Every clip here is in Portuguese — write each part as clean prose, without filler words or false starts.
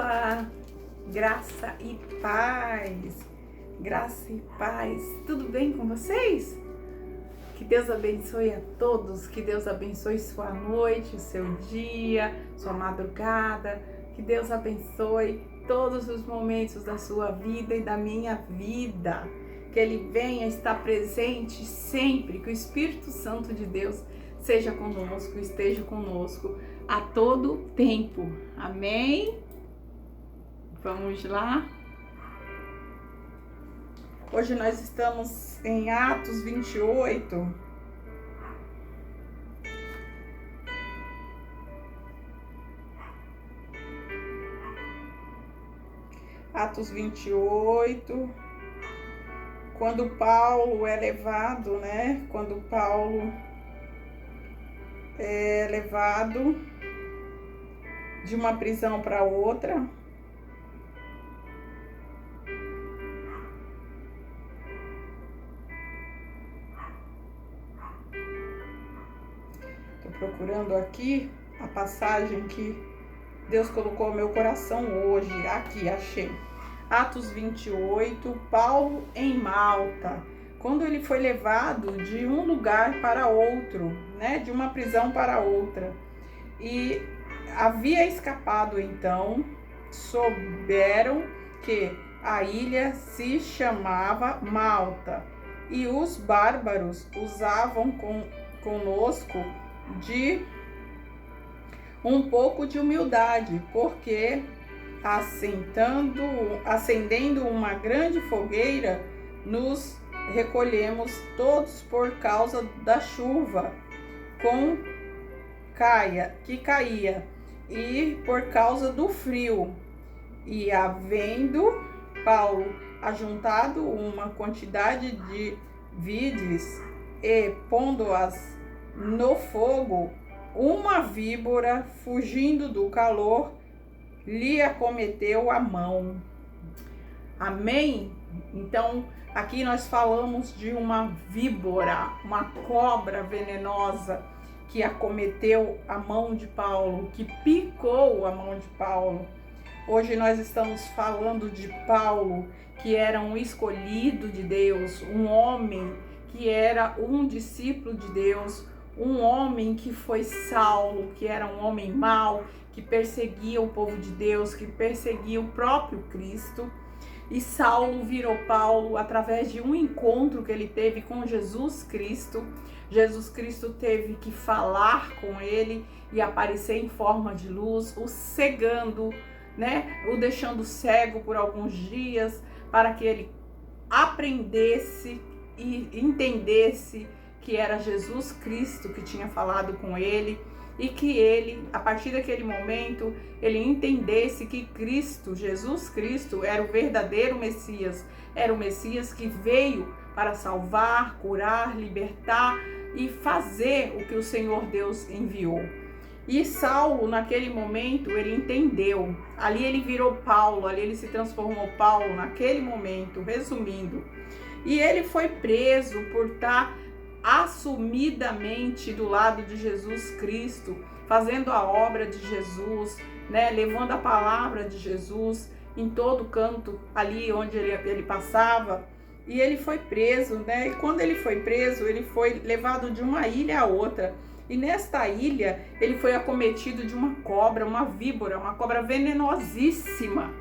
Olá, graça e paz, graça e paz, tudo bem com vocês? Que Deus abençoe a todos, que Deus abençoe sua noite, o seu dia, sua madrugada, que Deus abençoe todos os momentos da sua vida e da minha vida, que Ele venha estar presente sempre, que o Espírito Santo de Deus seja conosco, esteja conosco a todo tempo, amém? Vamos lá? Hoje nós estamos em Atos 28. Atos 28. Quando Paulo é levado, né? Quando Paulo é levado de uma prisão para outra. Procurando aqui a passagem que Deus colocou no meu coração hoje. Aqui, achei. Atos 28, Paulo em Malta. Quando ele foi levado de um lugar para outro, né? De uma prisão para outra. E havia escapado então, souberam que a ilha se chamava Malta. E os bárbaros usavam conosco de um pouco de humildade, porque acendendo uma grande fogueira, nos recolhemos todos por causa da chuva que caía e por causa do frio. E havendo Paulo ajuntado uma quantidade de vides e pondo-as no fogo, uma víbora, fugindo do calor, lhe acometeu a mão. Amém? Então, aqui nós falamos de uma víbora, uma cobra venenosa que acometeu a mão de Paulo, que picou a mão de Paulo. Hoje nós estamos falando de Paulo, que era um escolhido de Deus, um homem que era um discípulo de Deus, um homem que foi Saulo, que era um homem mau, que perseguia o povo de Deus, que perseguia o próprio Cristo. E Saulo virou Paulo através de um encontro que ele teve com Jesus Cristo. Jesus Cristo teve que falar com ele e aparecer em forma de luz, o cegando, né? O deixando cego por alguns dias, para que ele aprendesse e entendesse que era Jesus Cristo que tinha falado com ele, e que ele, a partir daquele momento, ele entendesse que Cristo, Jesus Cristo, era o verdadeiro Messias, era o Messias que veio para salvar, curar, libertar e fazer o que o Senhor Deus enviou. E Saulo, naquele momento, ele entendeu. Ali ele virou Paulo, ali ele se transformou Paulo naquele momento, resumindo. E ele foi preso por estar assumidamente do lado de Jesus Cristo, fazendo a obra de Jesus, né, levando a palavra de Jesus em todo canto ali onde ele passava. E ele foi preso, né? E quando ele foi preso, ele foi levado de uma ilha a outra. E nesta ilha, ele foi acometido de uma cobra, uma víbora, uma cobra venenosíssima.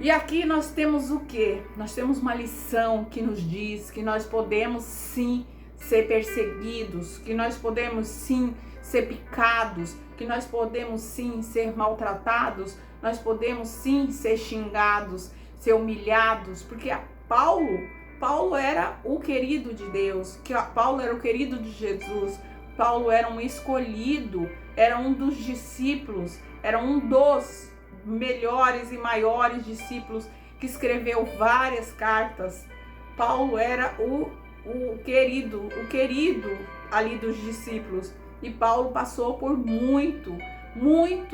E aqui nós temos o quê? Nós temos uma lição que nos diz que nós podemos sim ser perseguidos, que nós podemos sim ser picados, que nós podemos sim ser maltratados, nós podemos sim ser xingados, ser humilhados, porque Paulo era o querido de Deus, Paulo era o querido de Jesus, Paulo era um escolhido, era um dos discípulos, era um dos melhores e maiores discípulos que escreveu várias cartas. Paulo era o querido ali dos discípulos, e Paulo passou por muito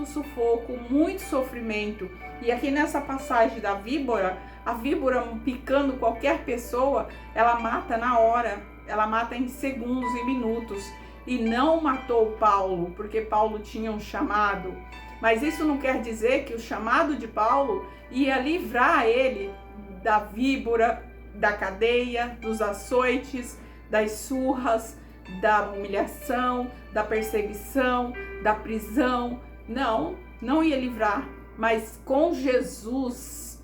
sufoco, muito sofrimento. E aqui nessa passagem da víbora, a víbora picando qualquer pessoa, ela mata na hora, ela mata em segundos e minutos. E não matou Paulo, porque Paulo tinha um chamado. Mas isso não quer dizer que o chamado de Paulo ia livrar ele da víbora, da cadeia, dos açoites, das surras, da humilhação, da perseguição, da prisão. Não ia livrar, mas com Jesus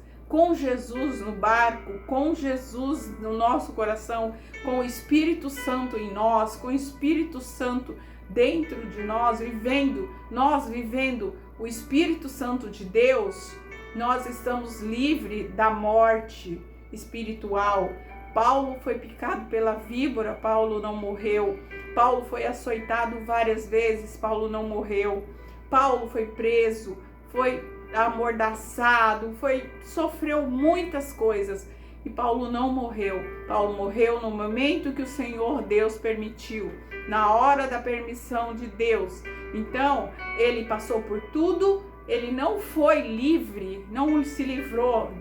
no barco, com Jesus no nosso coração, com o Espírito Santo em nós, com o Espírito Santo dentro de nós vivendo o Espírito Santo de Deus, nós estamos livres da morte espiritual. Paulo foi picado pela víbora, Paulo não morreu. Paulo foi açoitado várias vezes, Paulo não morreu. Paulo foi preso, foi amordaçado, sofreu muitas coisas e Paulo não morreu. Paulo morreu no momento que o Senhor Deus permitiu, na hora da permissão de Deus. Então, ele passou por tudo, ele não foi livre, não se livrou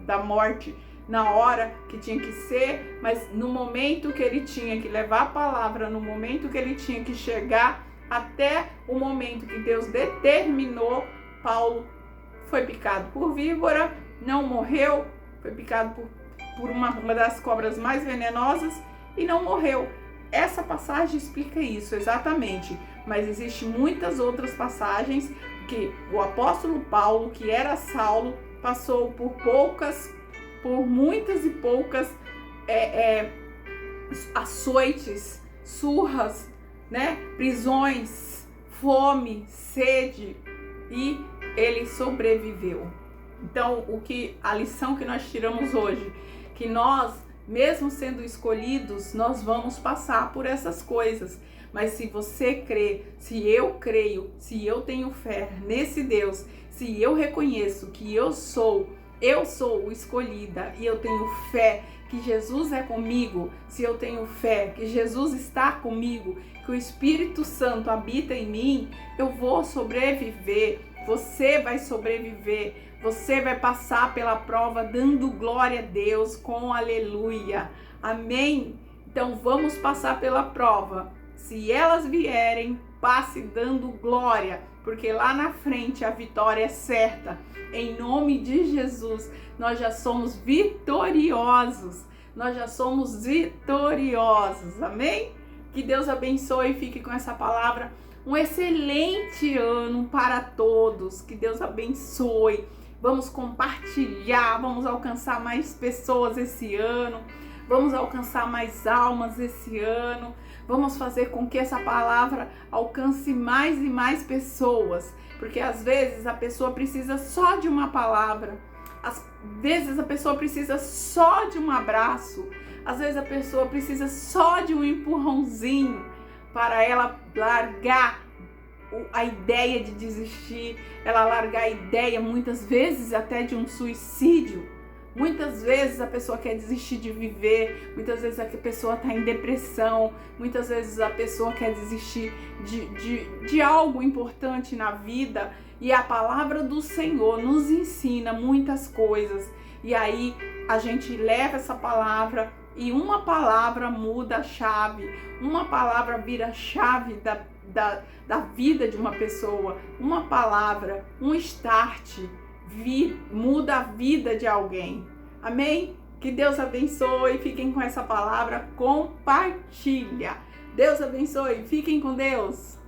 da morte na hora que tinha que ser, mas no momento que ele tinha que levar a palavra, no momento que ele tinha que chegar até o momento que Deus determinou, Paulo foi picado por víbora, não morreu, foi picado por uma das cobras mais venenosas e não morreu. Essa passagem explica isso exatamente, mas existem muitas outras passagens que o apóstolo Paulo, que era Saulo, passou por muitas e poucas açoites, surras, prisões, fome, sede, e ele sobreviveu. Então, a lição que nós tiramos hoje, que nós, mesmo sendo escolhidos, nós vamos passar por essas coisas. Mas se você crê, se eu creio, se eu tenho fé nesse Deus, se eu reconheço que eu sou o escolhida e eu tenho fé que Jesus é comigo, se eu tenho fé que Jesus está comigo, que o Espírito Santo habita em mim, eu vou sobreviver. Você vai sobreviver, você vai passar pela prova dando glória a Deus com aleluia, amém? Então vamos passar pela prova, se elas vierem, passe dando glória, porque lá na frente a vitória é certa, em nome de Jesus, nós já somos vitoriosos, amém? Que Deus abençoe e fique com essa palavra. Um excelente ano para todos, que Deus abençoe. Vamos compartilhar, vamos alcançar mais pessoas esse ano, vamos alcançar mais almas esse ano, vamos fazer com que essa palavra alcance mais e mais pessoas, porque às vezes a pessoa precisa só de uma palavra, às vezes a pessoa precisa só de um abraço, às vezes a pessoa precisa só de um empurrãozinho, para ela largar a ideia de desistir, ela largar a ideia muitas vezes até de um suicídio. Muitas vezes a pessoa quer desistir de viver, muitas vezes a pessoa está em depressão, muitas vezes a pessoa quer desistir de algo importante na vida, e a palavra do Senhor nos ensina muitas coisas, e aí a gente leva essa palavra e uma palavra muda a chave, uma palavra vira a chave da vida de uma pessoa, uma palavra, um start, muda a vida de alguém, amém? Que Deus abençoe, fiquem com essa palavra, compartilha. Deus abençoe, fiquem com Deus.